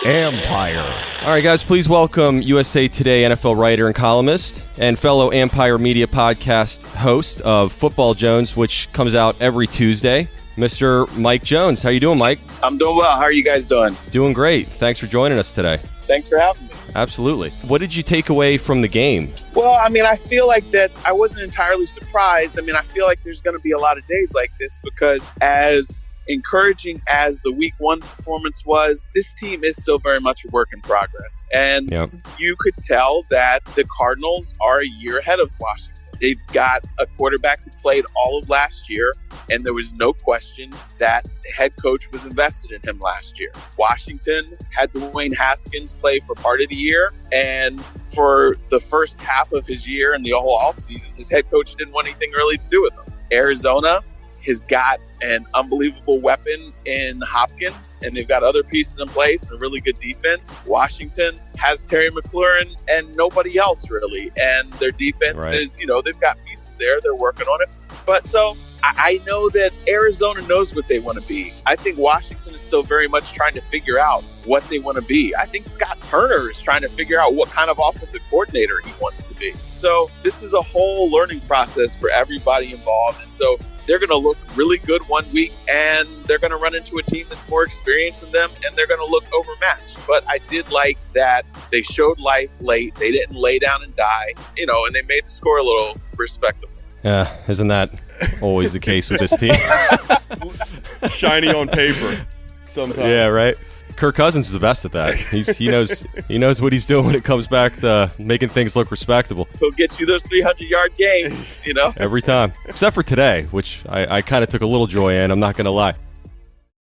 Empire. All right, guys, please welcome USA Today NFL writer and columnist and fellow Empire Media podcast host of Football Jones, which comes out every Tuesday, Mr. Mike Jones. How you doing, Mike? I'm doing well. How are you guys doing? Doing great. Thanks for joining us today. Thanks for having me. Absolutely. What did you take away from the game? Well, I feel like that I wasn't entirely surprised. I feel like there's going to be a lot of days like this because as encouraging as the week one performance was, this team is still very much a work in progress. And you could tell that the Cardinals are a year ahead of Washington. They've got a quarterback who played all of last year, and there was no question that the head coach was invested in him last year. Washington had Dwayne Haskins play for part of the year, and for the first half of his year and the whole offseason, his head coach didn't want anything really to do with him. Arizona has got an unbelievable weapon in Hopkins, and they've got other pieces in place and a really good defense. Washington has Terry McLaurin and nobody else really, and their defense is, they've got pieces there. They're working on it. But so I know that Arizona knows what they want to be. I think Washington is still very much trying to figure out what they want to be. I think Scott Turner is trying to figure out what kind of offensive coordinator he wants to be. So this is a whole learning process for everybody involved. And so they're going to look really good one week, and they're going to run into a team that's more experienced than them, and they're going to look overmatched. But I did like that they showed life late. They didn't lay down and die, and they made the score a little respectable. Yeah, isn't that always the case with this team? Shiny on paper sometimes. Yeah, right. Kirk Cousins is the best at that. He knows what he's doing when it comes back to making things look respectable. He'll get you those 300-yard games, Every time. Except for today, which I kind of took a little joy in, I'm not going to lie.